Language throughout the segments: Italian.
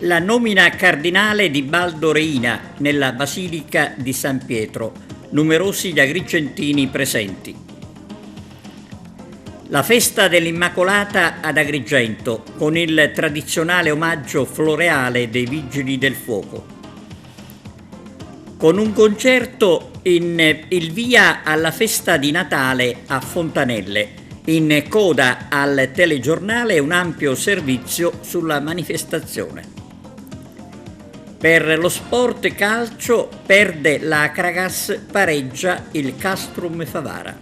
La nomina cardinale di Baldo Reina nella Basilica di San Pietro, numerosi gli agrigentini presenti. La festa dell'Immacolata ad Agrigento, con il tradizionale omaggio floreale dei Vigili del Fuoco. Con un concerto in il via alla festa di Natale a Fontanelle, in coda al telegiornale un ampio servizio sulla manifestazione. Per lo sport calcio perde la Kragas, pareggia il Castrum Favara.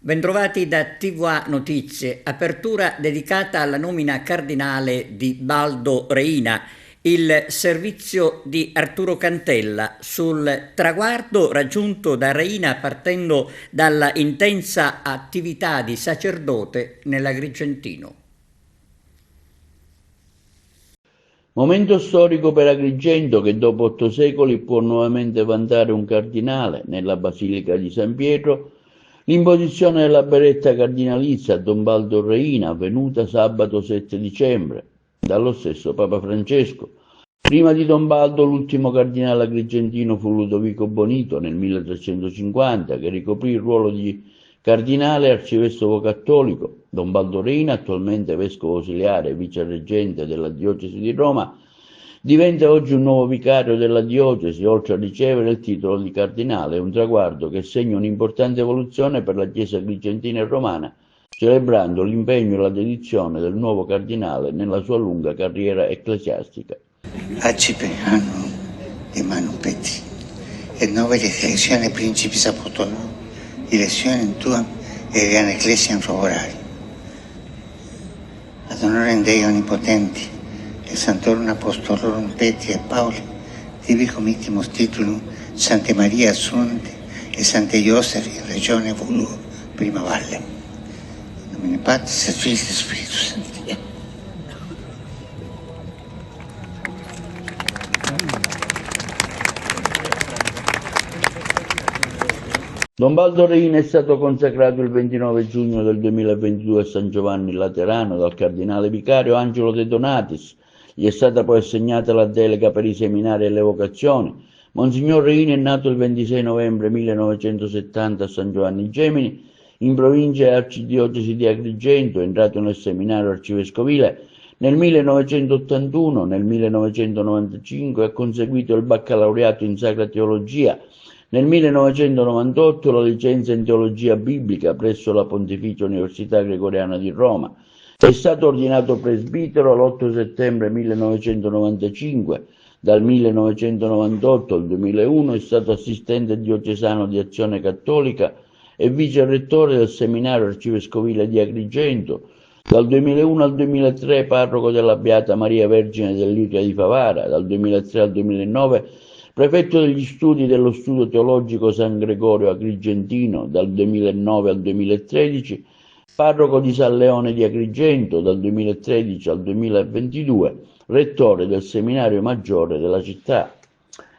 Bentrovati da TVA Notizie, apertura dedicata alla nomina cardinale di Baldo Reina, il servizio di Arturo Cantella sul traguardo raggiunto da Reina partendo dalla intensa attività di sacerdote nell'Agrigentino. Momento storico per Agrigento che dopo 8 secoli può nuovamente vantare un cardinale nella Basilica di San Pietro. L'imposizione della berretta cardinalizia a Don Baldo Reina, avvenuta sabato 7 dicembre, dallo stesso Papa Francesco. Prima di Don Baldo l'ultimo cardinale agrigentino fu Ludovico Bonito nel 1350, che ricoprì il ruolo di cardinale e arcivescovo cattolico. Don Baldo Reina, attualmente vescovo ausiliare e vicereggente della diocesi di Roma, diventa oggi un nuovo vicario della diocesi, oltre a ricevere il titolo di cardinale, un traguardo che segna un'importante evoluzione per la Chiesa agrigentina e romana, celebrando l'impegno e la dedizione del nuovo cardinale nella sua lunga carriera ecclesiastica. Arcipriano di Manupeti e nove di elezione principis apostolo, elezione tua e gran ecclesia favorari. Ad onore Dei onnipotenti, e Santorum Apostolorum Petri e Pauli, tibi comitimus titulum Sante Maria Assunte e Sante Ioseri, Regione Vulu, Prima Valle. In nomine Patris et Filii et Spiritus Sancti. Don Baldo Reina è stato consacrato il 29 giugno del 2022 a San Giovanni Laterano dal cardinale vicario Angelo De Donatis. Gli è stata poi assegnata la delega per i seminari e le vocazioni. Monsignor Reina è nato il 26 novembre 1970 a San Giovanni Gemini, in provincia e arcidiocesi di Agrigento, è entrato nel seminario arcivescovile nel 1981, nel 1995 ha conseguito il baccalaureato in Sacra Teologia, nel 1998 la licenza in teologia biblica presso la Pontificia Università Gregoriana di Roma. È stato ordinato presbitero l'8 settembre 1995, dal 1998 al 2001 è stato assistente diocesano di Azione Cattolica e vicerettore del seminario arcivescovile di Agrigento, dal 2001 al 2003 parroco della Beata Maria Vergine dell'Iria di Favara, dal 2003 al 2009 prefetto degli studi dello Studio Teologico San Gregorio Agrigentino, dal 2009 al 2013, parroco di San Leone di Agrigento, dal 2013 al 2022, rettore del seminario maggiore della città.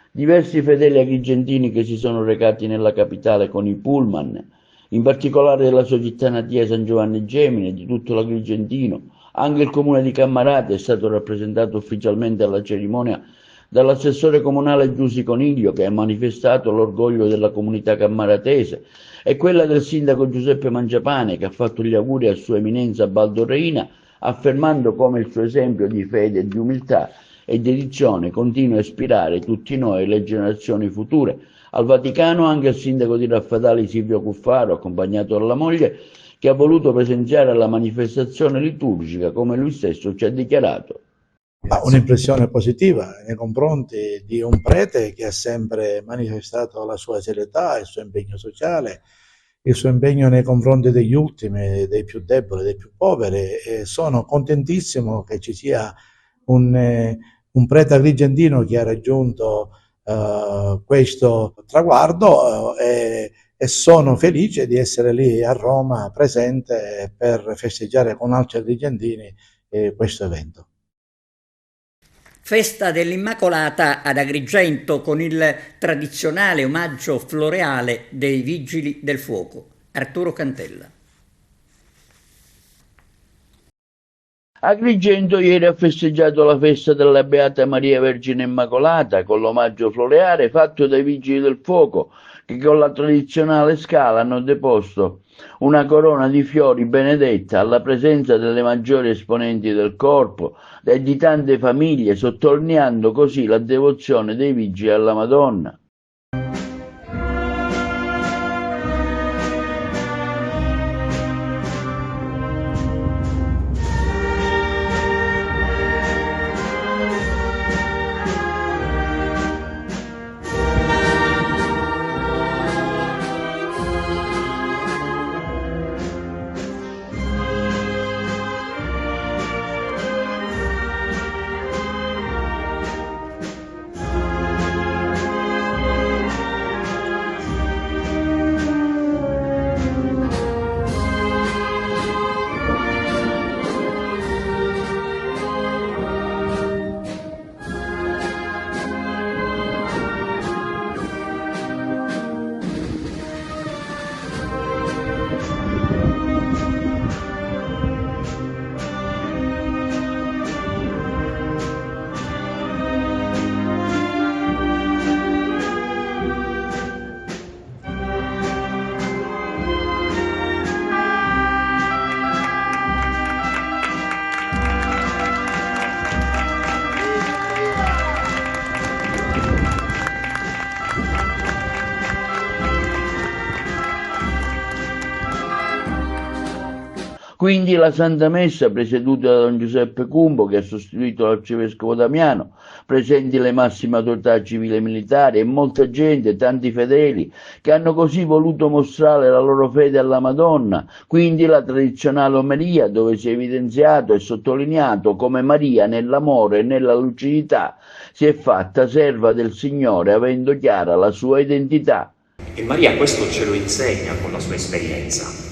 Diversi fedeli agrigentini che si sono recati nella capitale con i pullman, in particolare della Soggittanatia San Giovanni Gemini e di tutto l'Agrigentino. Anche il comune di Cammarate è stato rappresentato ufficialmente alla cerimonia dall'assessore comunale Giusi Coniglio, che ha manifestato l'orgoglio della comunità cammaratese, e quella del sindaco Giuseppe Mangiapane, che ha fatto gli auguri a Sua Eminenza Baldo Reina, affermando come il suo esempio di fede e di umiltà e dedizione continua a ispirare tutti noi e le generazioni future. Al Vaticano anche il sindaco di Raffadali Silvio Cuffaro, accompagnato dalla moglie, che ha voluto presenziare alla manifestazione liturgica come lui stesso ci ha dichiarato. Un'impressione positiva nei confronti di un prete che ha sempre manifestato la sua serietà, il suo impegno sociale, il suo impegno nei confronti degli ultimi, dei più deboli, dei più poveri, e sono contentissimo che ci sia un prete agrigentino che ha raggiunto questo traguardo e sono felice di essere lì a Roma presente per festeggiare con altri agrigentini questo evento. Festa dell'Immacolata ad Agrigento con il tradizionale omaggio floreale dei Vigili del Fuoco. Arturo Cantella. Agrigento ieri ha festeggiato la festa della Beata Maria Vergine Immacolata con l'omaggio floreale fatto dai Vigili del Fuoco, che con la tradizionale scala hanno deposto una corona di fiori benedetta alla presenza delle maggiori esponenti del corpo e di tante famiglie, sottolineando così la devozione dei vigili alla Madonna. Quindi la Santa Messa, presieduta da Don Giuseppe Cumbo, che ha sostituito l'arcivescovo Damiano, presenti le massime autorità civili e militari e molta gente, tanti fedeli, che hanno così voluto mostrare la loro fede alla Madonna. Quindi la tradizionale omelia, dove si è evidenziato e sottolineato come Maria, nell'amore e nella lucidità, si è fatta serva del Signore, avendo chiara la sua identità. E Maria questo ce lo insegna con la sua esperienza,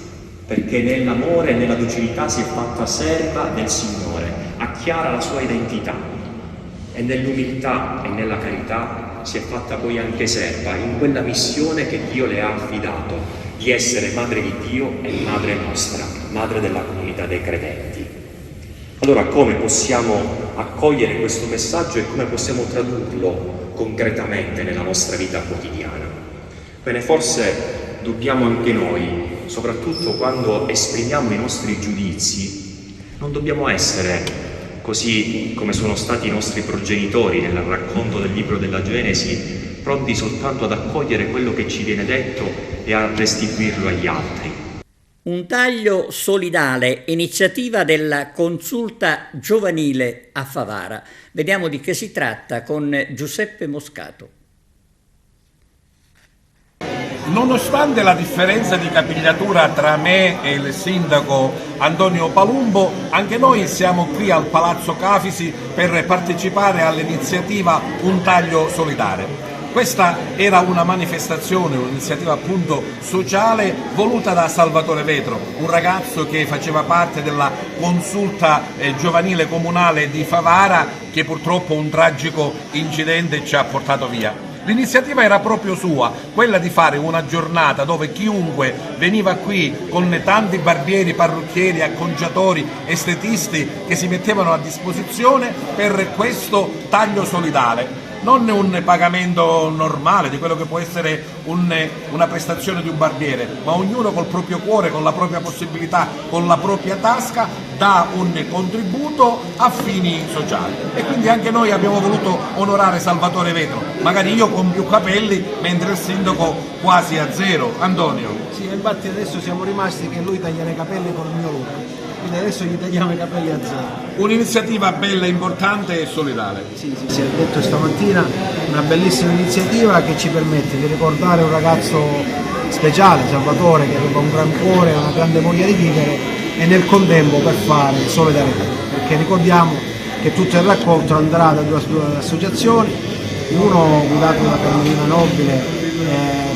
perché nell'amore e nella docilità si è fatta serva del Signore, ha chiara la sua identità, e nell'umiltà e nella carità si è fatta poi anche serva in quella missione che Dio le ha affidato, di essere madre di Dio e madre nostra, madre della comunità dei credenti. Allora come possiamo accogliere questo messaggio e come possiamo tradurlo concretamente nella nostra vita quotidiana? Bene, forse dobbiamo anche noi, soprattutto quando esprimiamo i nostri giudizi, non dobbiamo essere così come sono stati i nostri progenitori nel racconto del libro della Genesi, pronti soltanto ad accogliere quello che ci viene detto e a restituirlo agli altri. Un taglio solidale, iniziativa della Consulta Giovanile a Favara. Vediamo di che si tratta con Giuseppe Moscato. Nonostante la differenza di capigliatura tra me e il sindaco Antonio Palumbo, anche noi siamo qui al Palazzo Cafisi per partecipare all'iniziativa Un taglio solidale. Questa era una manifestazione, un'iniziativa appunto sociale voluta da Salvatore Vetro, un ragazzo che faceva parte della consulta giovanile comunale di Favara, che purtroppo un tragico incidente ci ha portato via. L'iniziativa era proprio sua, quella di fare una giornata dove chiunque veniva qui con tanti barbieri, parrucchieri, acconciatori, estetisti che si mettevano a disposizione per questo taglio solidale. Non un pagamento normale di quello che può essere una prestazione di un barbiere, ma ognuno col proprio cuore, con la propria possibilità, con la propria tasca dà un contributo a fini sociali. E quindi anche noi abbiamo voluto onorare Salvatore Vetro, magari io con più capelli, mentre il sindaco quasi a zero. Antonio. Sì, infatti adesso siamo rimasti che lui taglia i capelli con il mio look, quindi adesso gli tagliamo i capelli a zero. Un'iniziativa bella, importante e solidale. Sì, si è detto stamattina, una bellissima iniziativa che ci permette di ricordare un ragazzo speciale, Salvatore, che aveva un gran cuore, una grande voglia di vivere, e nel contempo per fare solidarietà, perché ricordiamo che tutto il raccolto andrà da due associazioni, uno guidato da Carmelina Nobile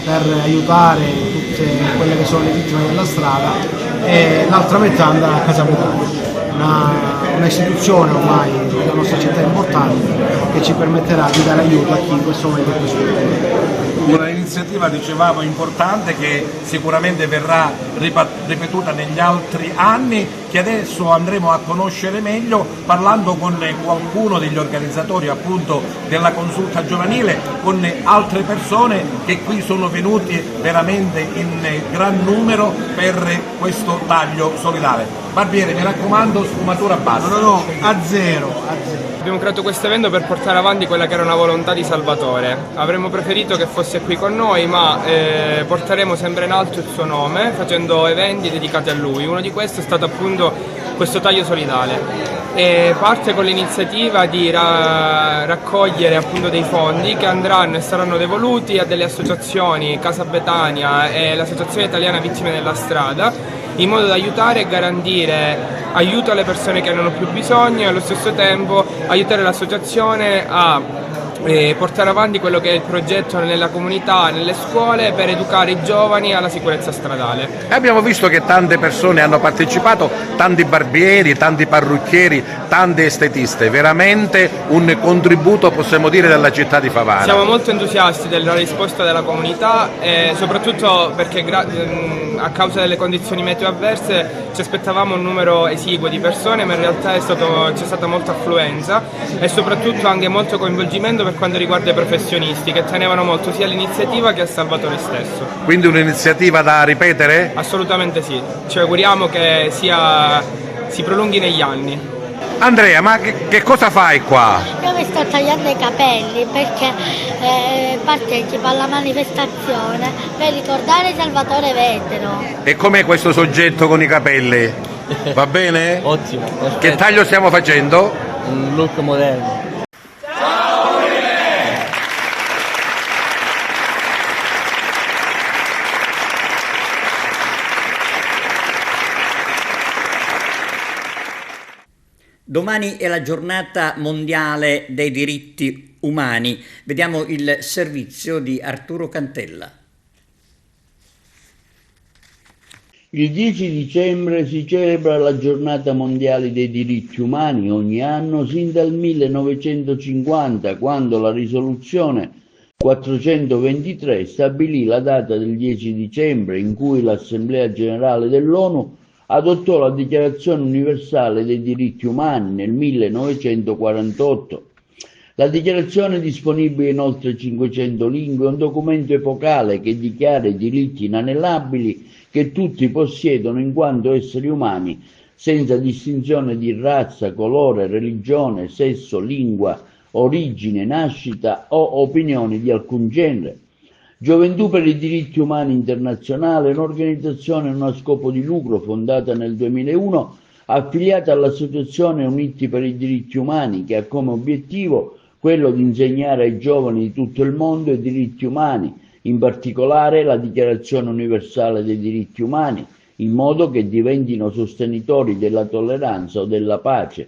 per aiutare tutte quelle che sono le vittime della strada, e l'altra metà andrà a Casa Betania, una istituzione ormai della nostra città importante, che ci permetterà di dare aiuto a chi in questo momento è più sfortunato. Una iniziativa, dicevamo, importante che sicuramente verrà ripetuta negli altri anni, che adesso andremo a conoscere meglio parlando con qualcuno degli organizzatori appunto della consulta giovanile, con altre persone che qui sono venuti veramente in gran numero per questo taglio solidale. Barbiere, mi raccomando, sfumatura bassa. No, a zero. Abbiamo creato questo evento per portare avanti quella che era una volontà di Salvatore. Avremmo preferito che fosse qui con noi, ma porteremo sempre in alto il suo nome facendo eventi dedicati a lui. Uno di questi è stato appunto questo taglio solidale. E parte con l'iniziativa di raccogliere appunto dei fondi che andranno e saranno devoluti a delle associazioni, Casa Betania e l'Associazione Italiana Vittime della Strada, in modo da aiutare e garantire aiuto alle persone che hanno più bisogno e allo stesso tempo aiutare l'associazione a portare avanti quello che è il progetto nella comunità, nelle scuole, per educare i giovani alla sicurezza stradale. Abbiamo visto che tante persone hanno partecipato, tanti barbieri, tanti parrucchieri, tante estetiste, veramente un contributo, possiamo dire, della città di Favara. Siamo molto entusiasti della risposta della comunità e soprattutto perché a causa delle condizioni meteo avverse ci aspettavamo un numero esiguo di persone, ma in realtà c'è stata molta affluenza e soprattutto anche molto coinvolgimento per quanto riguarda i professionisti, che tenevano molto sia all'iniziativa che a Salvatore stesso. Quindi un'iniziativa da ripetere? Assolutamente sì, ci auguriamo che si prolunghi negli anni. Andrea, ma che cosa fai qua? Io mi sto tagliando i capelli perché partecipo alla manifestazione per ricordare Salvatore Vetero. E com'è questo soggetto con i capelli? Va bene? Ottimo. Perfetto. Che taglio stiamo facendo? Un look moderno. Domani è la giornata mondiale dei diritti umani. Vediamo il servizio di Arturo Cantella. Il 10 dicembre si celebra la giornata mondiale dei diritti umani ogni anno sin dal 1950, quando la risoluzione 423 stabilì la data del 10 dicembre in cui l'Assemblea Generale dell'ONU adottò la Dichiarazione Universale dei Diritti Umani nel 1948. La dichiarazione è disponibile in oltre 500 lingue, è un documento epocale che dichiara i diritti inalienabili che tutti possiedono in quanto esseri umani, senza distinzione di razza, colore, religione, sesso, lingua, origine, nascita o opinioni di alcun genere. Gioventù per i diritti umani internazionale è un'organizzazione non a scopo di lucro fondata nel 2001, affiliata all'Associazione Uniti per i diritti umani, che ha come obiettivo quello di insegnare ai giovani di tutto il mondo i diritti umani, in particolare la Dichiarazione Universale dei Diritti Umani, in modo che diventino sostenitori della tolleranza o della pace.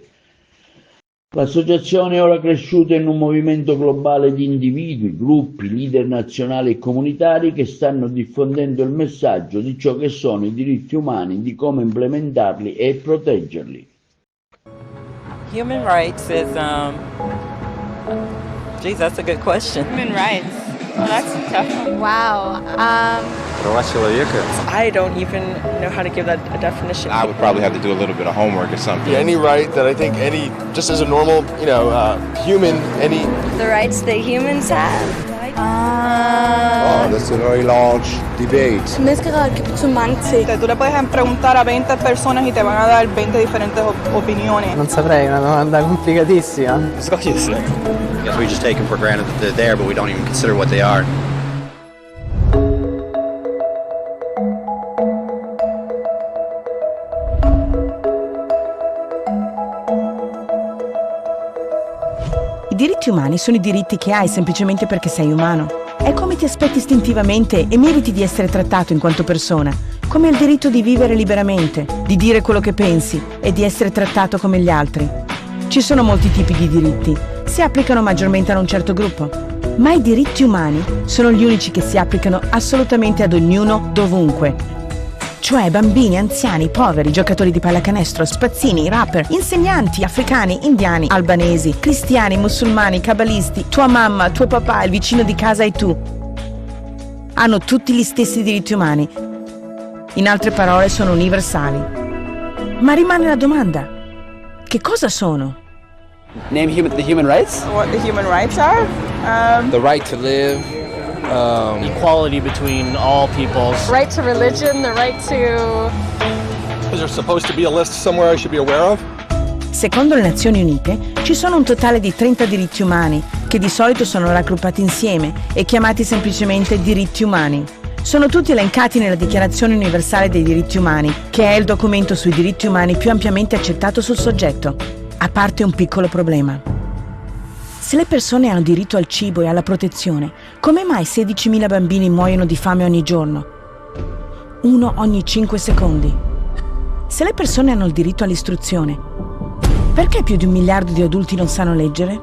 L'associazione è ora cresciuta in un movimento globale di individui, gruppi, leader nazionali e comunitari che stanno diffondendo il messaggio di ciò che sono i diritti umani, di come implementarli e proteggerli. Human rights is, geez, that's a good question. Human rights. Well, that's a tough one. Wow. I don't even know how to give that a definition. I would probably have to do a little bit of homework or something. Any right that I think just as a normal, human, any... The rights that humans have. That's a very large debate. Me es que son manche. Tú le puedes preguntar a 20 personas y te van a dar 20 differenti opinioni. Non saprei, è una domanda complicatissima. Scogliously. I guess we just take them for granted that they're there, but we don't even consider what they are. I diritti umani sono i diritti che hai semplicemente perché sei umano. È come ti aspetti istintivamente e meriti di essere trattato in quanto persona, come il diritto di vivere liberamente, di dire quello che pensi e di essere trattato come gli altri. Ci sono molti tipi di diritti, si applicano maggiormente a un certo gruppo, ma i diritti umani sono gli unici che si applicano assolutamente ad ognuno, dovunque. cioè bambini, anziani, poveri, giocatori di pallacanestro, spazzini, rapper, insegnanti, africani, indiani, albanesi, cristiani, musulmani, cabalisti, tua mamma, tuo papà, il vicino di casa e tu. Hanno tutti gli stessi diritti umani. In altre parole, sono universali. Ma rimane la domanda: che cosa sono? Name the human rights? What the human rights are? The right to live, equality between all peoples. Right to religion, the right to... Is there supposed to be a list somewhere I should be aware of? Secondo le Nazioni Unite ci sono un totale di 30 diritti umani, che di solito sono raggruppati insieme e chiamati semplicemente diritti umani. Sono tutti elencati nella Dichiarazione Universale dei Diritti Umani, che è il documento sui diritti umani più ampiamente accettato sul soggetto, a parte un piccolo problema. Se le persone hanno diritto al cibo e alla protezione, come mai 16.000 bambini muoiono di fame ogni giorno? 1 ogni 5 secondi. Se le persone hanno il diritto all'istruzione, perché più di 1 miliardo di adulti non sanno leggere?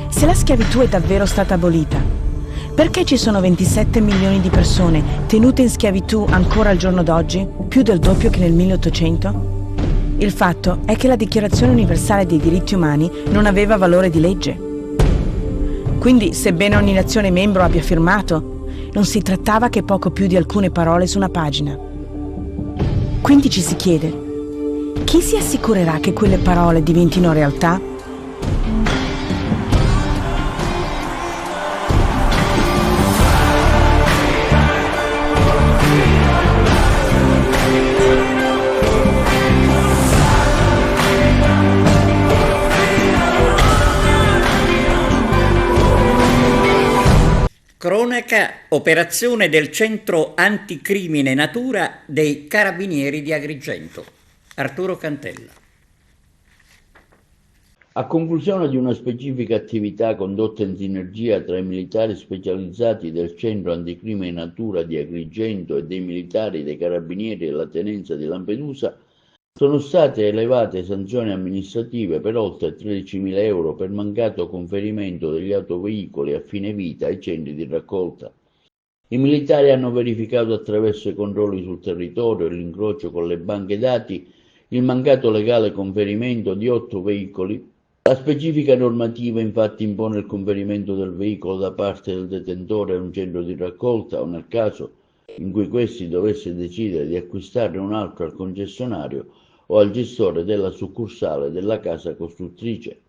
Se la schiavitù è davvero stata abolita, perché ci sono 27 milioni di persone tenute in schiavitù ancora al giorno d'oggi, più del doppio che nel 1800? Il fatto è che la Dichiarazione Universale dei Diritti Umani non aveva valore di legge. Quindi, sebbene ogni nazione membro abbia firmato, non si trattava che poco più di alcune parole su una pagina. Quindi ci si chiede: chi si assicurerà che quelle parole diventino realtà? Cronaca, operazione del Centro Anticrimine Natura dei Carabinieri di Agrigento. Arturo Cantella. A conclusione di una specifica attività condotta in sinergia tra i militari specializzati del Centro Anticrimine Natura di Agrigento e dei militari dei Carabinieri della Tenenza di Lampedusa, sono state elevate sanzioni amministrative per oltre 13.000 euro per mancato conferimento degli autoveicoli a fine vita ai centri di raccolta. I militari hanno verificato attraverso i controlli sul territorio e l'incrocio con le banche dati il mancato legale conferimento di 8 veicoli. La specifica normativa infatti impone il conferimento del veicolo da parte del detentore a un centro di raccolta o, nel caso in cui questi dovesse decidere di acquistarne un altro al concessionario o al gestore della succursale della casa costruttrice.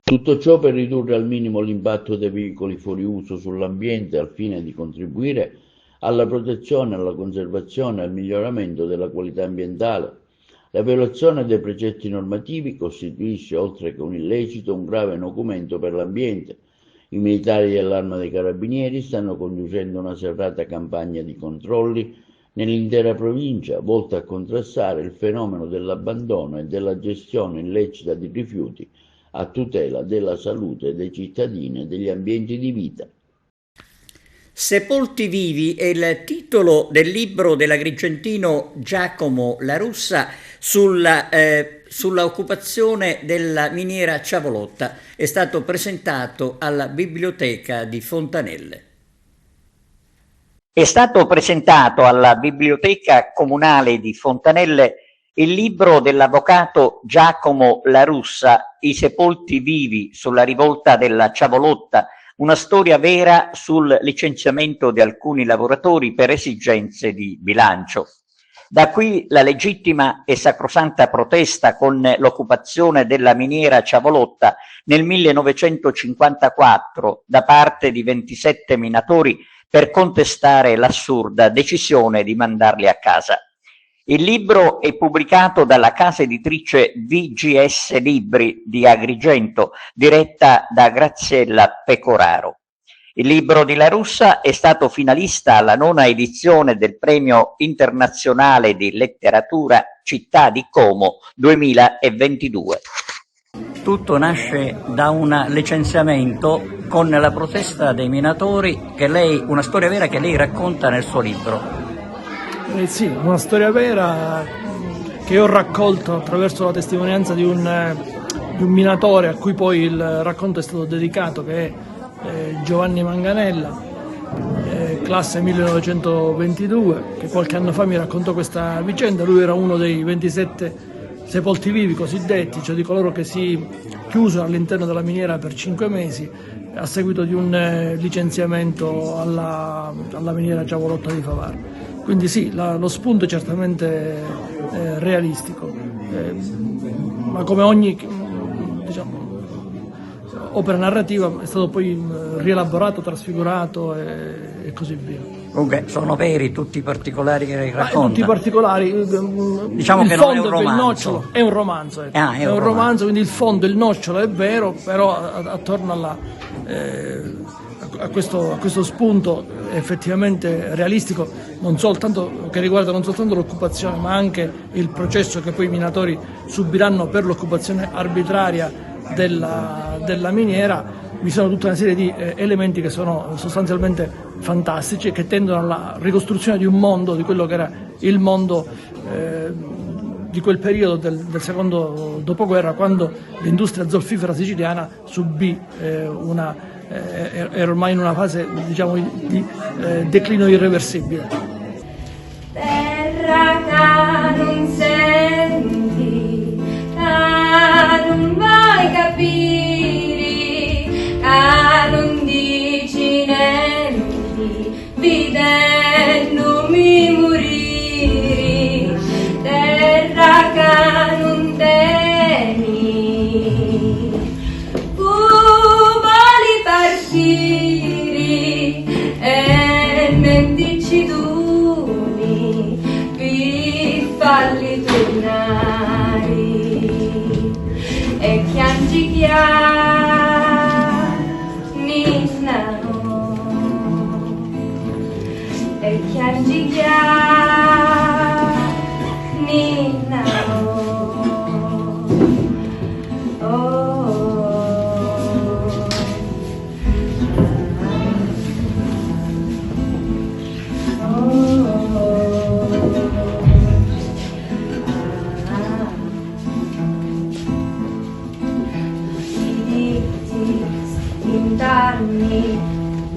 Tutto ciò per ridurre al minimo l'impatto dei veicoli fuori uso sull'ambiente al fine di contribuire alla protezione, alla conservazione e al miglioramento della qualità ambientale. La violazione dei precetti normativi costituisce, oltre che un illecito, un grave nocumento per l'ambiente. I militari dell'Arma dei Carabinieri stanno conducendo una serrata campagna di controlli nell'intera provincia, volta a contrastare il fenomeno dell'abbandono e della gestione illecita di rifiuti a tutela della salute dei cittadini e degli ambienti di vita. Sepolti vivi è il titolo del libro dell'agrigentino Giacomo La Russa sulla occupazione della miniera Ciavolotta. È stato presentato alla Biblioteca di Fontanelle. È stato presentato alla Biblioteca Comunale di Fontanelle il libro dell'avvocato Giacomo La Russa, I sepolti vivi sulla rivolta della Ciavolotta, una storia vera sul licenziamento di alcuni lavoratori per esigenze di bilancio. Da qui la legittima e sacrosanta protesta con l'occupazione della miniera Ciavolotta nel 1954 da parte di 27 minatori per contestare l'assurda decisione di mandarli a casa. Il libro è pubblicato dalla casa editrice VGS Libri di Agrigento, diretta da Graziella Pecoraro. Il libro di La Russa è stato finalista alla 9ª edizione del Premio Internazionale di Letteratura Città di Como 2022. Tutto nasce da un licenziamento con la protesta dei minatori, una storia vera che lei racconta nel suo libro. Sì, una storia vera che ho raccolto attraverso la testimonianza di un minatore a cui poi il racconto è stato dedicato, che è Giovanni Manganella. classe 1922, che qualche anno fa mi raccontò questa vicenda. Lui era uno dei 27 sepolti vivi cosiddetti, cioè di coloro che si chiusero all'interno della miniera per 5 mesi a seguito di un licenziamento alla miniera Giavolotta di Favara. Quindi sì, lo spunto è certamente realistico, ma come ogni opera narrativa è stato poi rielaborato, trasfigurato e così via. Comunque sono veri tutti i particolari che racconta? Tutti i particolari, diciamo il che fondo, non è un romanzo. Il nocciolo è un romanzo, è un romanzo, quindi il fondo, il nocciolo è vero, però attorno a questo spunto effettivamente realistico, che riguarda non soltanto l'occupazione, ma anche il processo che poi i minatori subiranno per l'occupazione arbitraria della miniera. Vi sono tutta una serie di elementi che sono sostanzialmente fantastici e che tendono alla ricostruzione di un mondo, di quello che era il mondo di quel periodo del secondo dopoguerra, quando l'industria zolfifera siciliana subì era ormai in una fase, diciamo, di declino irreversibile. Terra che non senti, che non vuoi capire, che non dici niente, vedendomi morire. Terra che non temi, vuoi partire e non dici tu per farli tornare, e chiangi chiari no, e chiangi chiari no.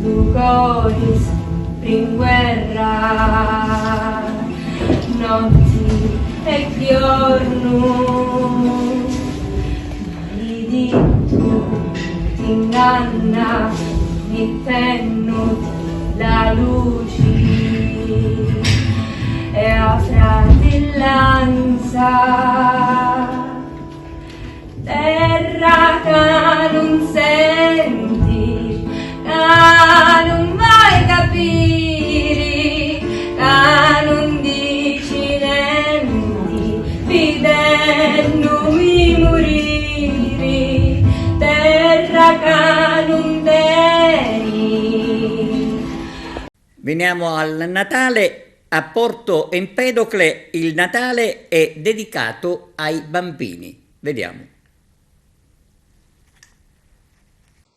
Lugoris in guerra, notti e giorno, di tu ti inganna, mettendo la luce e a fratellanza. Terra che non senti, che non vuoi capire, che non dici niente, vedendomi morire. Terra che non teni. Veniamo al Natale. A Porto Empedocle il Natale è dedicato ai bambini. Vediamo.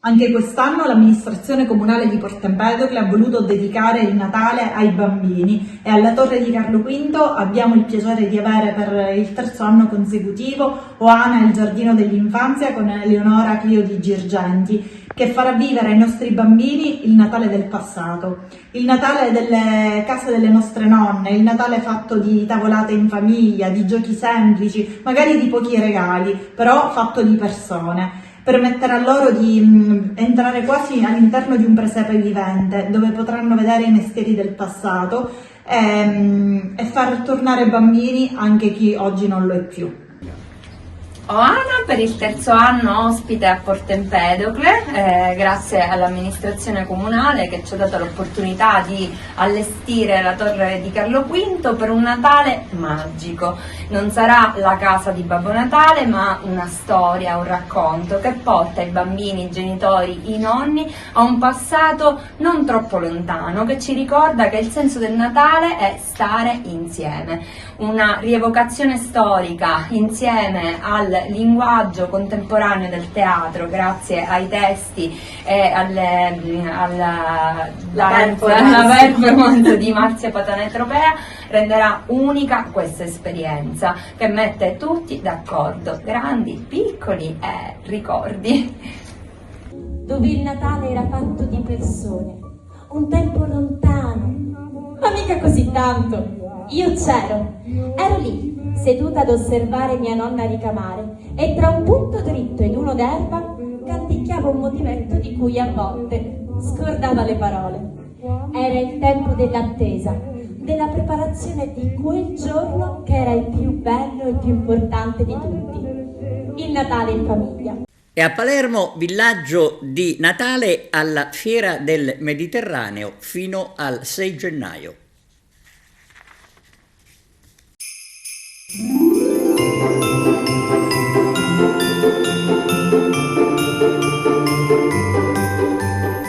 Anche quest'anno l'amministrazione comunale di Porto Empedocle ha voluto dedicare il Natale ai bambini e alla Torre di Carlo V abbiamo il piacere di avere per il 3° anno consecutivo Oana il Giardino dell'Infanzia con Eleonora Clio di Girgenti, che farà vivere ai nostri bambini il Natale del passato, il Natale delle case delle nostre nonne, il Natale fatto di tavolate in famiglia, di giochi semplici, magari di pochi regali, però fatto di persone. Permetterà loro di entrare quasi all'interno di un presepe vivente, dove potranno vedere i mestieri del passato e far tornare bambini anche chi oggi non lo è più. Oana per il 3° anno ospite a Porto Empedocle, grazie all'amministrazione comunale che ci ha dato l'opportunità di allestire la Torre di Carlo V per un Natale magico. Non sarà la casa di Babbo Natale, ma una storia, un racconto che porta i bambini, i genitori, i nonni a un passato non troppo lontano, che ci ricorda che il senso del Natale è stare insieme. Una rievocazione storica insieme al linguaggio contemporaneo del teatro, grazie ai testi e alla performance di Marzia Patanetropea, renderà unica questa esperienza che mette tutti d'accordo, grandi, piccoli e ricordi. Dove il Natale era fatto di persone, un tempo lontano, ma mica così tanto. Io ero lì, seduta ad osservare mia nonna ricamare, e tra un punto dritto ed uno d'erba canticchiava un motivetto di cui a volte scordava le parole. Era il tempo dell'attesa, della preparazione di quel giorno che era il più bello e più importante di tutti, il Natale in famiglia. E a Palermo, villaggio di Natale alla Fiera del Mediterraneo fino al 6 gennaio.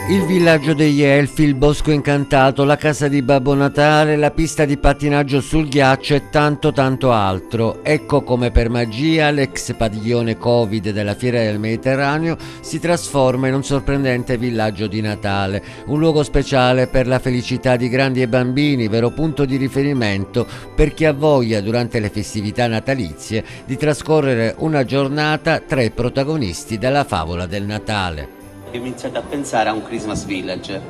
Il villaggio degli Elfi, il bosco incantato, la casa di Babbo Natale, la pista di pattinaggio sul ghiaccio e tanto altro. Ecco come per magia l'ex padiglione Covid della Fiera del Mediterraneo si trasforma in un sorprendente villaggio di Natale, un luogo speciale per la felicità di grandi e bambini, vero punto di riferimento per chi ha voglia durante le festività natalizie di trascorrere una giornata tra i protagonisti della favola del Natale. Abbiamo iniziato a pensare a un Christmas Village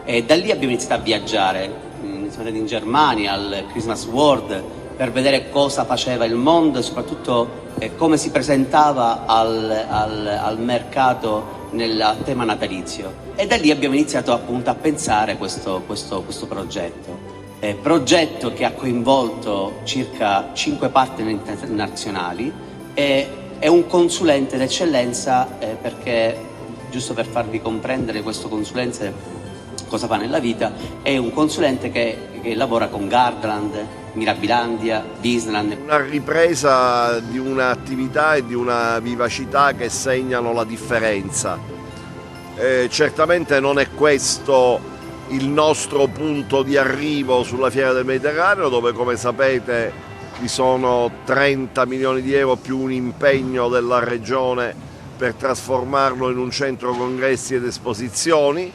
e da lì abbiamo iniziato a viaggiare, siamo andati in Germania al Christmas World per vedere cosa faceva il mondo e soprattutto come si presentava al mercato nel tema natalizio, e da lì abbiamo iniziato appunto a pensare questo progetto che ha coinvolto circa 5 partner internazionali e un consulente d'eccellenza perché, giusto per farvi comprendere questo consulente cosa fa nella vita, è un consulente che lavora con Gardaland, Mirabilandia, Disneyland. Una ripresa di un'attività e di una vivacità che segnano la differenza. Certamente non è questo il nostro punto di arrivo sulla Fiera del Mediterraneo, dove, come sapete, vi sono 30 milioni di euro più un impegno della Regione per trasformarlo in un centro congressi ed esposizioni.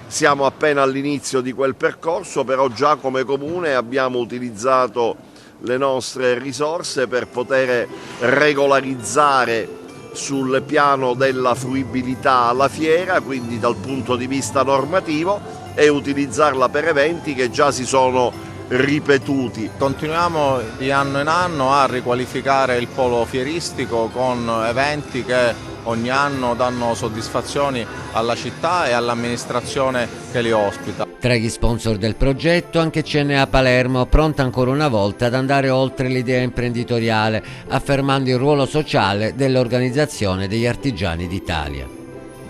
Siamo appena all'inizio di quel percorso, però già come Comune abbiamo utilizzato le nostre risorse per poter regolarizzare sul piano della fruibilità la fiera, quindi dal punto di vista normativo, e utilizzarla per eventi che già si sono ripetuti. Continuiamo di anno in anno a riqualificare il polo fieristico con eventi che ogni anno danno soddisfazioni alla città e all'amministrazione che li ospita. Tra gli sponsor del progetto anche CNA Palermo, pronta ancora una volta ad andare oltre l'idea imprenditoriale, affermando il ruolo sociale dell'Organizzazione degli Artigiani d'Italia.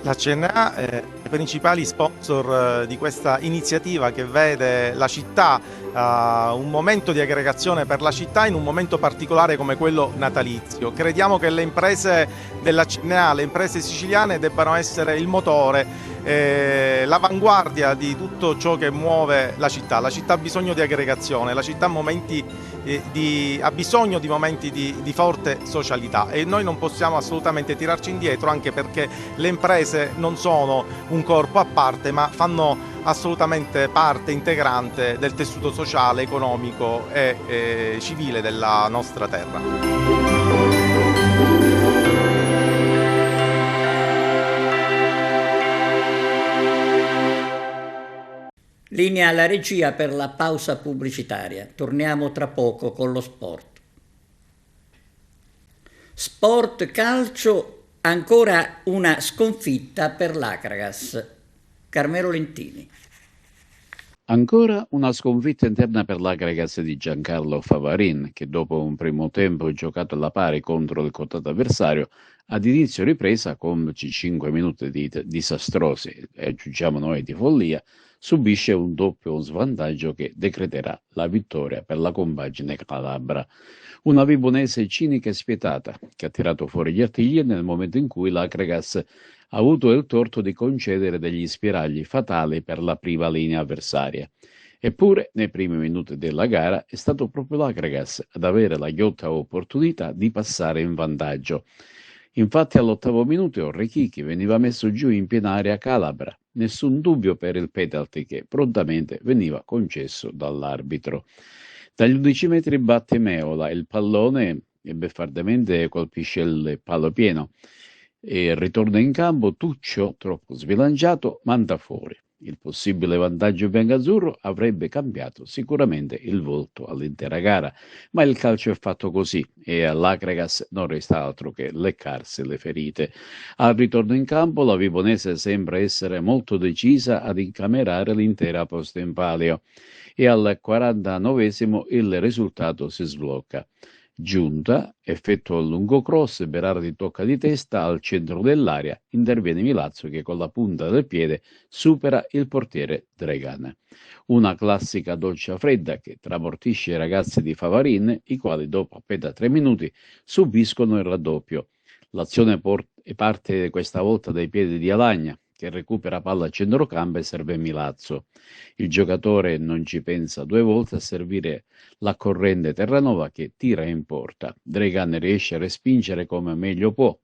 La CNA è i principali sponsor di questa iniziativa che vede la città, un momento di aggregazione per la città in un momento particolare come quello natalizio. Crediamo che le imprese della CNA, le imprese siciliane, debbano essere il motore, l'avanguardia di tutto ciò che muove la città. La città ha bisogno di aggregazione, la città ha bisogno di momenti di forte socialità, e noi non possiamo assolutamente tirarci indietro, anche perché le imprese non sono un corpo a parte, ma fanno assolutamente parte integrante del tessuto sociale, economico e civile della nostra terra. Linea alla regia per la pausa pubblicitaria. Torniamo tra poco con lo sport. Sport calcio, ancora una sconfitta per l'Akragas. Carmelo Lentini. Ancora una sconfitta interna per l'Akragas di Giancarlo Favarin, che dopo un primo tempo giocato alla pari contro il quotato avversario, ad inizio ripresa, con 5 minuti disastrosi, e aggiungiamo noi di follia, subisce un doppio svantaggio che decreterà la vittoria per la compagine calabra. Una vibonese cinica e spietata, che ha tirato fuori gli artigli nel momento in cui l'Akragas ha avuto il torto di concedere degli spiragli fatali per la prima linea avversaria. Eppure, nei primi minuti della gara, è stato proprio l'Akragas ad avere la ghiotta opportunità di passare in vantaggio. Infatti all'8° minuto Orrechichi veniva messo giù in piena area calabra. Nessun dubbio per il penalty che prontamente veniva concesso dall'arbitro. Dagli 11 metri batte Meola, il pallone e beffardamente colpisce il palo pieno. E ritorna in campo Tuccio, troppo sbilanciato, manda fuori. Il possibile vantaggio biancazzurro avrebbe cambiato sicuramente il volto all'intera gara, ma il calcio è fatto così e all'Acregas non resta altro che leccarsi le ferite. Al ritorno in campo la Vibonese sembra essere molto decisa ad incamerare l'intera posta in palio e al 49esimo il risultato si sblocca. Giunta, effettua un lungo cross, Berardi tocca di testa al centro dell'area, interviene Milazzo che con la punta del piede supera il portiere Dregan. Una classica doccia fredda che tramortisce i ragazzi di Favarin, i quali dopo appena 3 minuti subiscono il raddoppio. L'azione parte questa volta dai piedi di Alagna, che recupera palla a centrocampo e serve Milazzo. Il giocatore non ci pensa 2 volte a servire la corrente Terranova che tira in porta. Dregan riesce a respingere come meglio può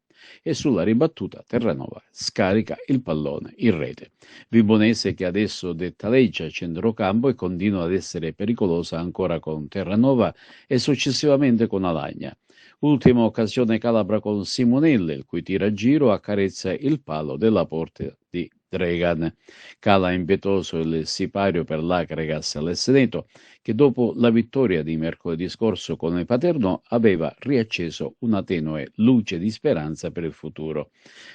e sulla ribattuta Terranova scarica il pallone in rete. Vibonese che adesso dettaleggia a centrocampo e continua ad essere pericolosa ancora con Terranova e successivamente con Alagna. Ultima occasione calabra con Simonelle, il cui tiro a giro accarezza il palo della porta di Dregan. Cala impetuoso il sipario per l'Acregas all'Esseneto, che dopo la vittoria di mercoledì scorso con il Paternò aveva riacceso una tenue luce di speranza per il futuro.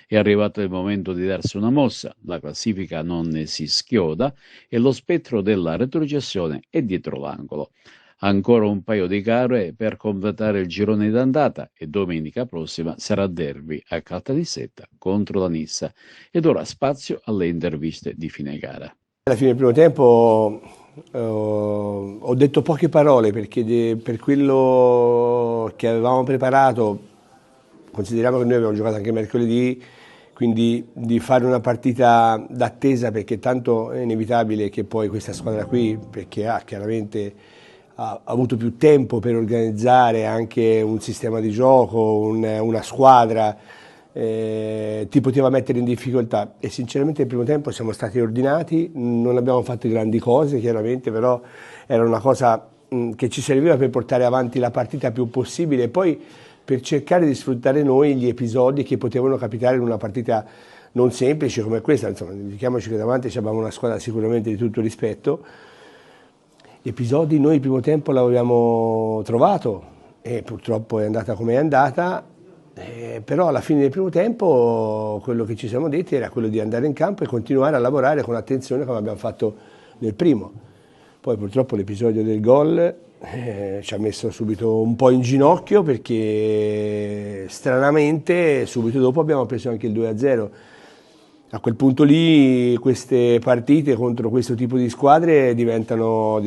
È arrivato il momento di darsi una mossa, la classifica non ne si schioda e lo spettro della retrocessione è dietro l'angolo. Ancora un paio di gare per completare il girone d'andata e domenica prossima sarà derby a Caltanissetta contro la Nissa. Ed ora spazio alle interviste di fine gara. Alla fine del primo tempo ho detto poche parole perché per quello che avevamo preparato, consideriamo che noi abbiamo giocato anche mercoledì, quindi di fare una partita d'attesa perché tanto è inevitabile che poi questa squadra qui, perché chiaramente ha avuto più tempo per organizzare anche un sistema di gioco, una squadra, ti poteva mettere in difficoltà e sinceramente nel primo tempo siamo stati ordinati, non abbiamo fatto grandi cose chiaramente, però era una cosa che ci serviva per portare avanti la partita più possibile e poi per cercare di sfruttare noi gli episodi che potevano capitare in una partita non semplice come questa. Insomma, dimentichiamoci che davanti abbiamo una squadra sicuramente di tutto rispetto. Gli episodi noi il primo tempo l'abbiamo trovato e purtroppo è andata come è andata, però alla fine del primo tempo quello che ci siamo detti era quello di andare in campo e continuare a lavorare con attenzione come abbiamo fatto nel primo. Poi purtroppo l'episodio del gol ci ha messo subito un po' in ginocchio perché stranamente subito dopo abbiamo preso anche il 2-0. A quel punto lì queste partite contro questo tipo di squadre diventano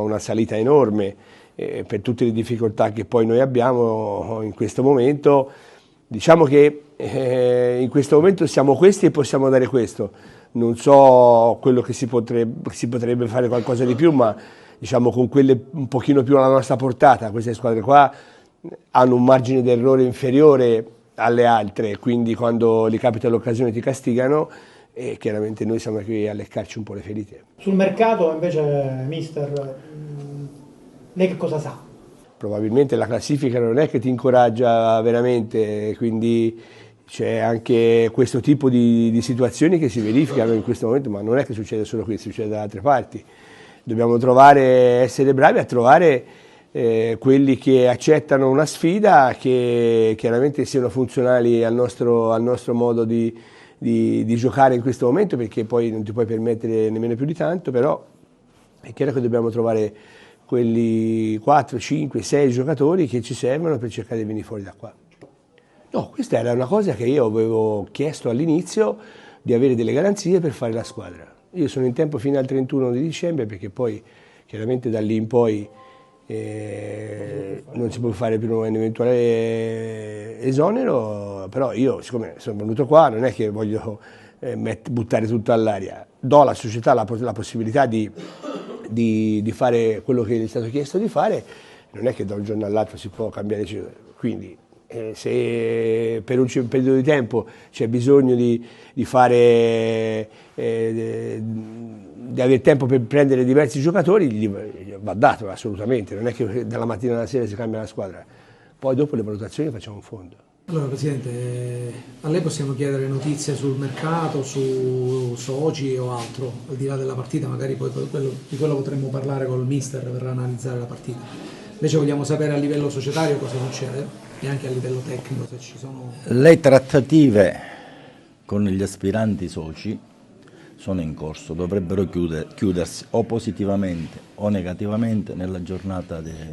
una salita enorme per tutte le difficoltà che poi noi abbiamo in questo momento. Diciamo che in questo momento siamo questi e possiamo dare questo. Non so quello che si potrebbe fare qualcosa di più, ma diciamo con quelle un pochino più alla nostra portata. Queste squadre qua hanno un margine d'errore inferiore alle altre, quindi quando gli capita l'occasione ti castigano e chiaramente noi siamo qui a leccarci un po' le ferite. Sul mercato invece, mister, lei che cosa sa? Probabilmente la classifica non è che ti incoraggia veramente, quindi c'è anche questo tipo di situazioni che si verificano in questo momento, ma non è che succede solo qui, succede da altre parti. Dobbiamo essere bravi a trovare quelli che accettano una sfida che chiaramente siano funzionali al nostro modo di giocare in questo momento, perché poi non ti puoi permettere nemmeno più di tanto, però è chiaro che dobbiamo trovare quelli 4, 5, 6 giocatori che ci servono per cercare di venire fuori da qua. No, questa era una cosa che io avevo chiesto all'inizio, di avere delle garanzie per fare la squadra. Io sono in tempo fino al 31 di dicembre perché poi chiaramente da lì in poi non si può fare più un eventuale esonero, però io siccome sono venuto qua non è che voglio buttare tutto all'aria, do alla società la possibilità di fare quello che gli è stato chiesto di fare, non è che da un giorno all'altro si può cambiare, quindi se per un periodo di tempo c'è bisogno di avere tempo per prendere diversi giocatori, gli va dato assolutamente, non è che dalla mattina alla sera si cambia la squadra, poi dopo le valutazioni facciamo un fondo. Allora Presidente, a lei possiamo chiedere notizie sul mercato, su soci o altro, al di là della partita, magari poi di quello potremmo parlare col mister per analizzare la partita. Invece vogliamo sapere a livello societario cosa succede e anche a livello tecnico se ci sono... Le trattative con gli aspiranti soci sono in corso, dovrebbero chiudersi o positivamente o negativamente nella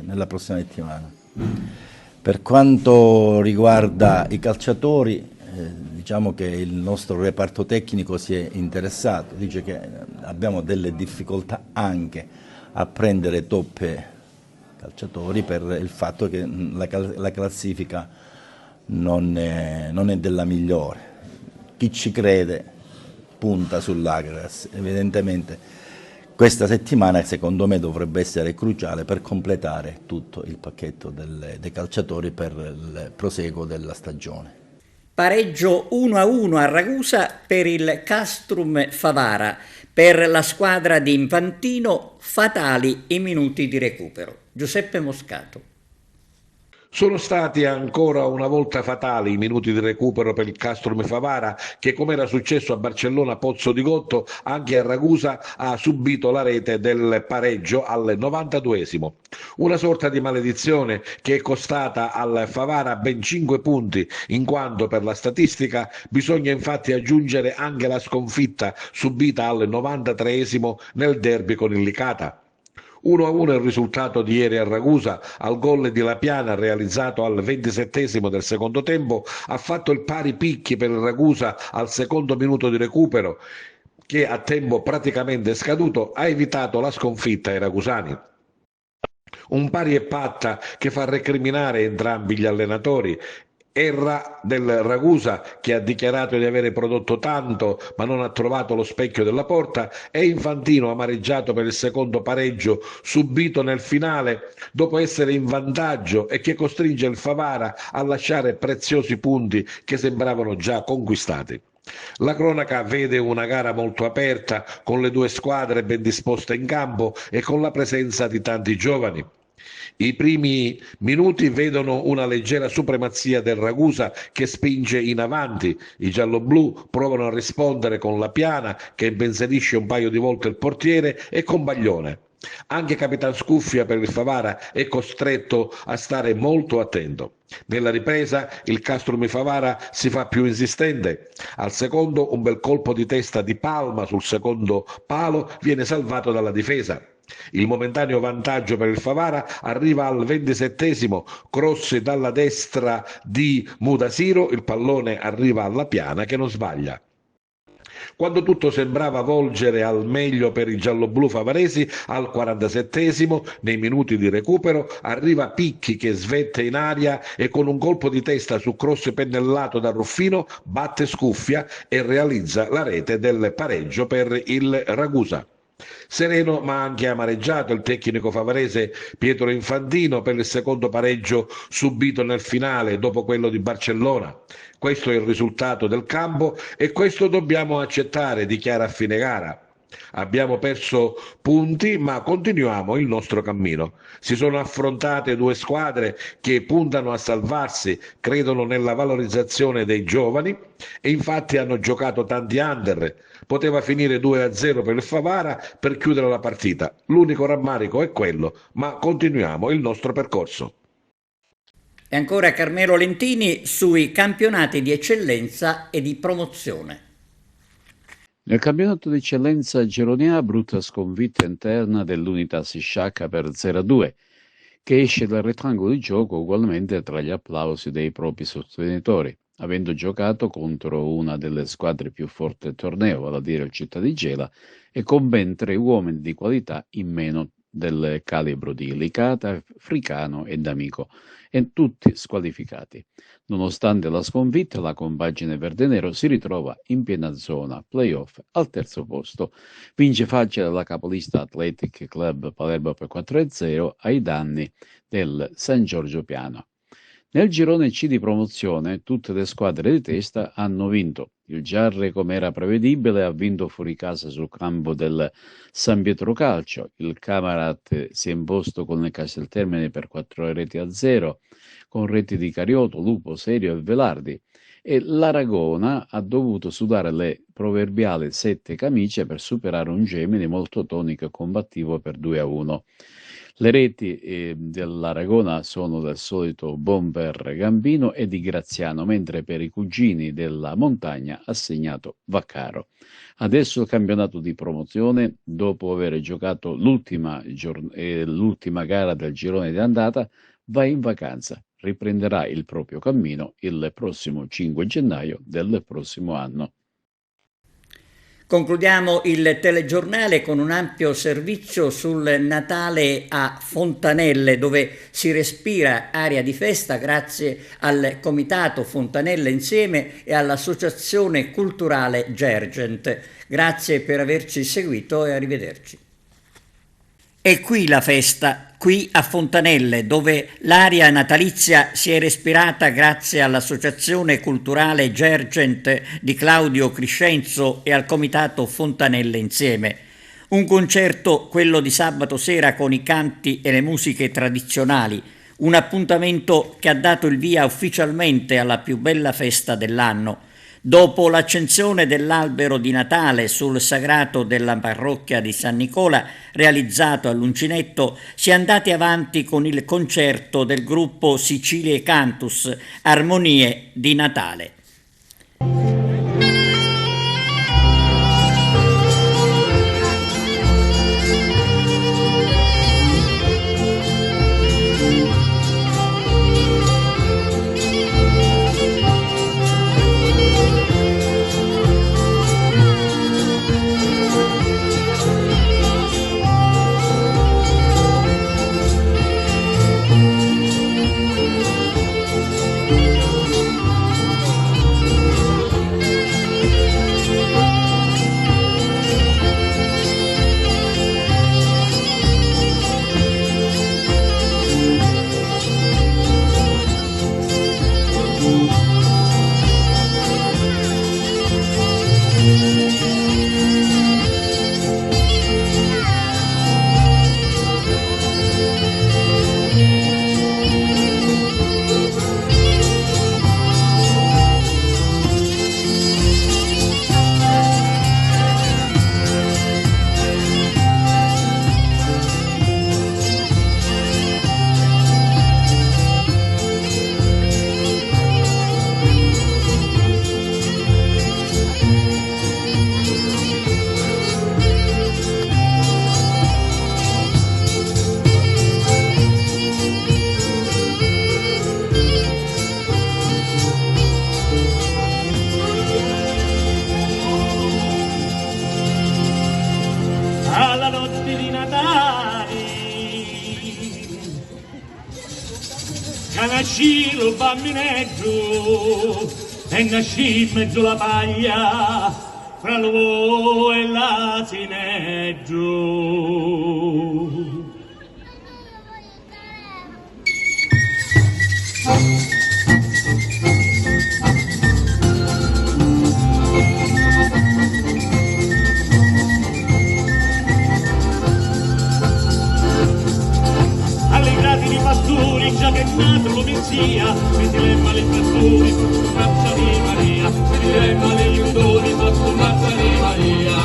nella prossima settimana. Per quanto riguarda i calciatori, diciamo che il nostro reparto tecnico si è interessato, dice che abbiamo delle difficoltà anche a prendere top calciatori per il fatto che la classifica non è della migliore. Chi ci crede punta sull'Agras, evidentemente. Questa settimana secondo me dovrebbe essere cruciale per completare tutto il pacchetto dei calciatori per il proseguo della stagione. Pareggio 1-1 a Ragusa per il Castrum Favara. Per la squadra di Infantino fatali i minuti di recupero. Giuseppe Moscato. Sono stati ancora una volta fatali i minuti di recupero per il Castrum Favara che, come era successo a Barcellona Pozzo di Gotto, anche a Ragusa ha subito la rete del pareggio al 92esimo. Una sorta di maledizione che è costata al Favara ben 5 punti, in quanto per la statistica bisogna infatti aggiungere anche la sconfitta subita al 93esimo nel derby con il Licata. 1-1 il risultato di ieri a Ragusa, al gol di Lapiana realizzato al 27esimo del secondo tempo, ha fatto il pari picchi per il Ragusa al secondo minuto di recupero, che a tempo praticamente scaduto ha evitato la sconfitta ai ragusani. Un pari e patta che fa recriminare entrambi gli allenatori. Erra del Ragusa, che ha dichiarato di avere prodotto tanto ma non ha trovato lo specchio della porta, e Infantino amareggiato per il secondo pareggio subito nel finale dopo essere in vantaggio e che costringe il Favara a lasciare preziosi punti che sembravano già conquistati. La cronaca vede una gara molto aperta, con le due squadre ben disposte in campo e con la presenza di tanti giovani. I primi minuti vedono una leggera supremazia del Ragusa che spinge in avanti. I gialloblu provano a rispondere con Lapiana che impensierisce un paio di volte il portiere e con Baglione. Anche Capitan Scuffia per il Favara è costretto a stare molto attento. Nella ripresa il Castrum Favara si fa più insistente. Al secondo un bel colpo di testa di Palma sul secondo palo viene salvato dalla difesa. Il momentaneo vantaggio per il Favara arriva al 27esimo, cross dalla destra di Mudasiro, il pallone arriva alla Piana che non sbaglia. Quando tutto sembrava volgere al meglio per i gialloblu favaresi, al 47esimo, nei minuti di recupero, arriva Picchi che svette in aria e con un colpo di testa su cross pennellato da Ruffino batte Scuffia e realizza la rete del pareggio per il Ragusa. Sereno ma anche amareggiato il tecnico favarese Pietro Infantino per il secondo pareggio subito nel finale dopo quello di Barcellona. Questo è il risultato del campo e questo dobbiamo accettare, dichiara a fine gara. Abbiamo perso punti ma continuiamo il nostro cammino. Si sono affrontate due squadre che puntano a salvarsi, credono nella valorizzazione dei giovani e infatti hanno giocato tanti under. Poteva finire 2-0 per il Favara per chiudere la partita. L'unico rammarico è quello, ma continuiamo il nostro percorso. E ancora Carmelo Lentini sui campionati di eccellenza e di promozione. Nel campionato di eccellenza Geronia, brutta sconfitta interna dell'Unitas Sciacca per 0-2, che esce dal rettangolo di gioco ugualmente tra gli applausi dei propri sostenitori, avendo giocato contro una delle squadre più forti del torneo, vale a dire il Città di Gela, e con ben 3 uomini di qualità in meno del calibro di Licata, Fricano e D'Amico, e tutti squalificati. Nonostante la sconfitta, la compagine verde-nero si ritrova in piena zona playoff al terzo posto. Vince facile la capolista Athletic Club Palermo per 4-0 ai danni del San Giorgio Piano. Nel girone C di promozione tutte le squadre di testa hanno vinto. Il Giarre, come era prevedibile, ha vinto fuori casa sul campo del San Pietro Calcio. Il Camarat si è imposto con il Casteltermine per 4-0, con reti di Carioto, Lupo, Serio e Velardi. E l'Aragona ha dovuto sudare le proverbiali 7 camicie per superare un Gemini molto tonico e combattivo per 2-1. Le reti dell'Aragona sono del solito bomber Gambino e di Graziano, mentre per i cugini della montagna ha segnato Vaccaro. Adesso il campionato di promozione, dopo aver giocato l'ultima gara del girone di andata, va in vacanza. Riprenderà il proprio cammino il prossimo 5 gennaio del prossimo anno. Concludiamo il telegiornale con un ampio servizio sul Natale a Fontanelle, dove si respira aria di festa grazie al Comitato Fontanelle Insieme e all'Associazione Culturale Gergent. Grazie per averci seguito e arrivederci. E qui la festa, qui a Fontanelle, dove l'aria natalizia si è respirata grazie all'Associazione Culturale Gergent di Claudio Criscenzo e al Comitato Fontanelle Insieme. Un concerto, quello di sabato sera, con i canti e le musiche tradizionali, un appuntamento che ha dato il via ufficialmente alla più bella festa dell'anno. Dopo l'accensione dell'albero di Natale sul sagrato della parrocchia di San Nicola, realizzato all'Uncinetto, si è andati avanti con il concerto del gruppo Sicilie Cantus, Armonie di Natale. Nasci lo bambinetto e nasci in mezzo alla paglia fra l'uovo e l'asineggio. Già che nato lo menzia, vedilemma le pastori, mazza di Maria, vedilemma le liudoni, mazza di Maria.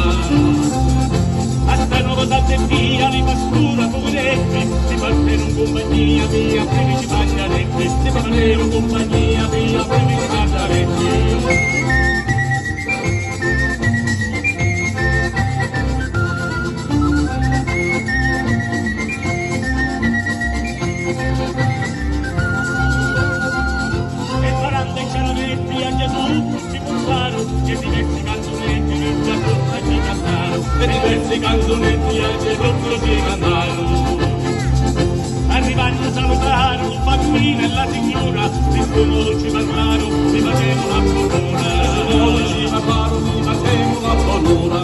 Hasta nuovo tante via, li pastura poveretti, si partono in compagnia mia, felici bagnaretti, si partono in compagnia mia, felici bagnaretti. E diversi canzonetti nel giardino ci cantarono, e diversi canzonetti al giardino ci cantarono. Arrivando a salutare un bambino e la signora, di suo modo ci parlarono, mi facevano una buon'ora. Di suo modo ci parlarono, mi facevano una buon'ora.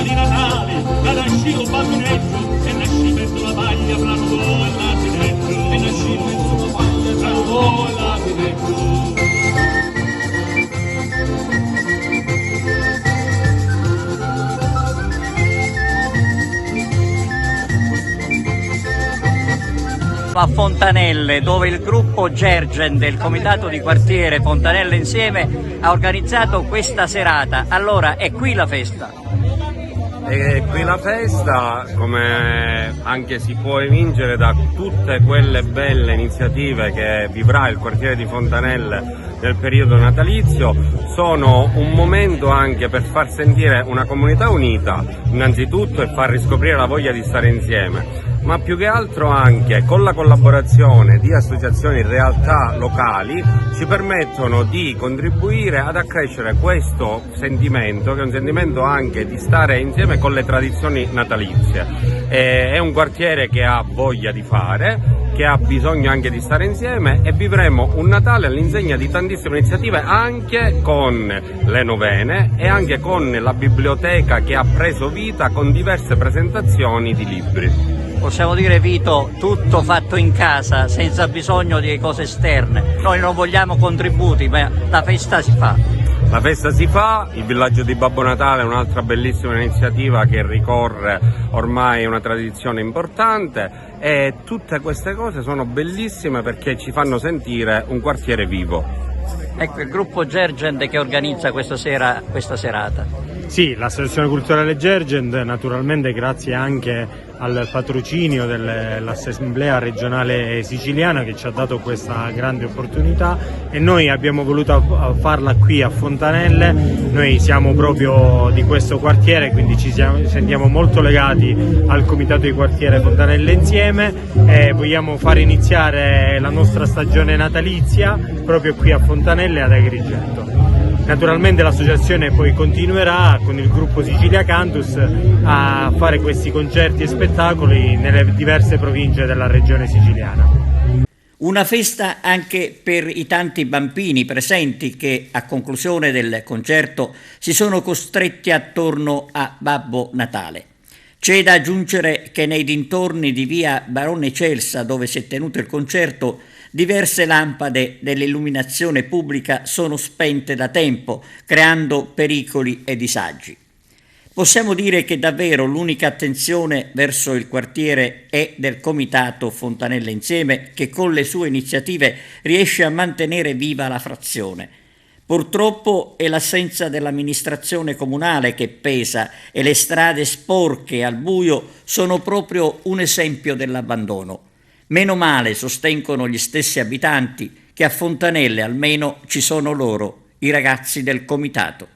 notti di Natale, da nascere un bambineggio, e nasci mezzo la paglia fra l'uovo e l'asinetto, e nasci mezzo la paglia fra l'uovo e l'asinetto. A Fontanelle, dove il gruppo Gergen del comitato di quartiere Fontanelle Insieme ha organizzato questa serata. Allora, è qui la festa? E qui la festa, come anche si può evincere da tutte quelle belle iniziative che vivrà il quartiere di Fontanelle nel periodo natalizio, sono un momento anche per far sentire una comunità unita, innanzitutto, e far riscoprire la voglia di stare insieme, ma più che altro anche con la collaborazione di associazioni e realtà locali ci permettono di contribuire ad accrescere questo sentimento, che è un sentimento anche di stare insieme con le tradizioni natalizie. È un quartiere che ha voglia di fare, che ha bisogno anche di stare insieme, e vivremo un Natale all'insegna di tantissime iniziative, anche con le novene e anche con la biblioteca che ha preso vita con diverse presentazioni di libri. Possiamo dire, Vito, tutto fatto in casa, senza bisogno di cose esterne. Noi non vogliamo contributi, ma la festa si fa. La festa si fa, il villaggio di Babbo Natale è un'altra bellissima iniziativa che ricorre ormai una tradizione importante, e tutte queste cose sono bellissime perché ci fanno sentire un quartiere vivo. Ecco, il gruppo Gergen che organizza questa serata. Sì, l'Associazione Culturale Gergen, naturalmente grazie anche al patrocinio dell'Assemblea regionale siciliana che ci ha dato questa grande opportunità, e noi abbiamo voluto farla qui a Fontanelle. Noi siamo proprio di questo quartiere, quindi ci sentiamo molto legati al comitato di quartiere Fontanelle Insieme, e vogliamo far iniziare la nostra stagione natalizia proprio qui a Fontanelle ad Agrigento. Naturalmente l'associazione poi continuerà con il gruppo Sicilia Cantus a fare questi concerti e spettacoli nelle diverse province della regione siciliana. Una festa anche per i tanti bambini presenti che a conclusione del concerto si sono costretti attorno a Babbo Natale. C'è da aggiungere che nei dintorni di via Barone Celsa, dove si è tenuto il concerto, diverse lampade dell'illuminazione pubblica sono spente da tempo, creando pericoli e disagi. Possiamo dire che davvero l'unica attenzione verso il quartiere è del comitato Fontanelle Insieme, che con le sue iniziative riesce a mantenere viva la frazione. Purtroppo è l'assenza dell'amministrazione comunale che pesa, e le strade sporche al buio sono proprio un esempio dell'abbandono. Meno male, sostengono gli stessi abitanti, che a Fontanelle almeno ci sono loro, i ragazzi del comitato.